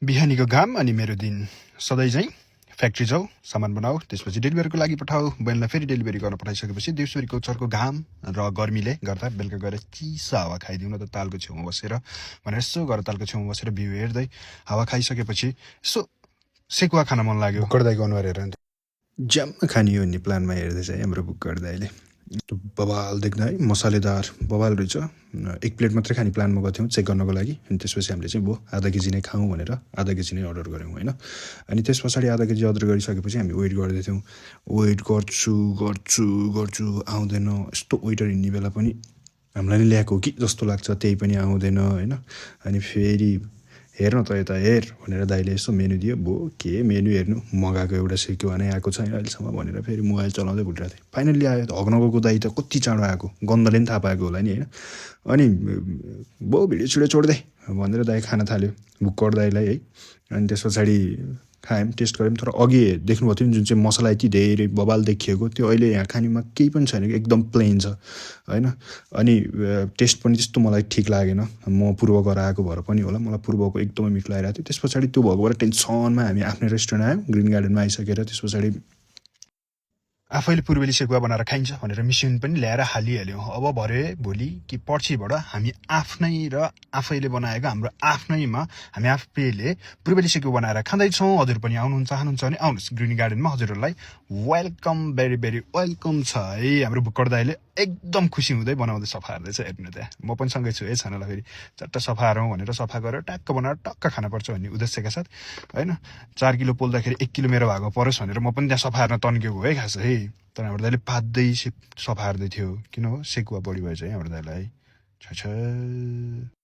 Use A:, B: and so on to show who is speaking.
A: बिहानीको घाम अनि मेरो दिन सधैँ चाहिँ फ्याक्ट्री जाऊ सामान बनाऊ त्यसपछि डेलिभरीको लागि पठाऊ बहिनीलाई फेरि डेलिभरी गर्न पठाइसकेपछि दिउँसोरीको चर्को घाम र गर्मीले गर्दा बेलुका गएर चिसा हावा खाइदिउँ न त तालको छेउमा बसेर भनेर यसो गरेर तालको छेउमा बसेर भ्यू हेर्दै हावा खाइसकेपछि यसो सेकुवा खान मन लाग्यो। बुक्कर दाईको अनुहार हेरेर ज्याम्म खाने हो भन्ने प्लानमा हेर्दै चाहिँ हाम्रो बुक्कर दाईले बबाल देख्दा है मसालेदार बबाल रहेछ। एक प्लेट मात्रै खाने प्लानमा गएको थियौँ चेक गर्नको लागि अनि त्यसपछि हामीले चाहिँ आधा केजी नै खाऊँ भनेर आधा केजी नै अर्डर गऱ्यौँ होइन। अनि त्यस पछाडि आधा केजी अर्डर गरिसकेपछि हामी वेट गर्दै थियौँ। वेट गर्छु आउँदैन। यस्तो वेटर हिँड्ने बेला पनि हामीलाई नै ल्याएको हो कि जस्तो लाग्छ, त्यही पनि आउँदैन होइन। अनि फेरि हेर न त यता हेर भनेर दाइले यसो मेन्यू दियो। के मेन्यू हेर्नु, मगाएको एउटा सेक्युवा नै आएको छैन अहिलेसम्म भनेर फेरि मोबाइल चलाउँदै घुटिरहेको थिएँ। फाइनल्ली आयो। हग्न गएको दाइ त कति चाँडो आएको, गन्धले पनि थाहा पाएको होला नि होइन। अनि भिडियो छिडो छोड्दै भनेर दाइ खान थाल्यो बुक्कर दाइलाई है। अनि त्यस पछाडि खायौँ, टेस्ट गऱ्यौँ। तर अघि देख्नुभएको थियो नि जुन चाहिँ मसला यति धेरै बबाल देखिएको त्यो अहिले यहाँ खानेमा केही पनि छैन, एकदम प्लेन छ होइन। अनि टेस्ट पनि त्यस्तो मलाई ठिक लागेन। म पूर्व गराएको भएर पनि होला, मलाई पूर्वको एकदमै मिठो लागिरहेको थियो। त्यस पछाडि त्यो भएकोबाट टेन्सनमा हामी आफ्नै रेस्टुरेन्ट आयौँ ग्रिन गार्डनमा आइसकेर त्यस पछाडि आफैले पूर्वेली सेकुवा बनाएर खाइन्छ भनेर मिसिन पनि ल्याएर हालिहाल्यौँ। अब भरे भोलि कि पर्सिबाट हामी आफ्नै र आफैले बनाएको हाम्रो आफ्नैमा हामी आफैले पूर्वेली सेकुवा बनाएर खाँदैछौँ। हजुर पनि आउनुहुन्छ चाहनुहुन्छ भने आउनुहोस् ग्रिन गार्डनमा, हजुरहरूलाई वेलकम, भेरी भेरी वेलकम छ है। हाम्रो बुक्कर दाइले एकदम खुसी हुँदै बनाउँदै सफा हेर्दैछ। हेर्नु त्यहाँ म पनि सँगै छु है छानालाई फेरि चट्ट सफा हारौँ भनेर सफा गरेर ट्याक्क बनाएर टक्क खानुपर्छ भन्ने उद्देश्यका साथ होइन। 4 किलो पोल्दाखेरि 1 किलो मेरो भागमा परोस् भनेर म पनि त्यहाँ सफा हेर्न तन्केको है खास है। तर हाम्रो दाइले पात्दै सफा हेर्दै थियो। किन हो, सेकुवा बढी भएछ है हाम्रो दाइलाई। छ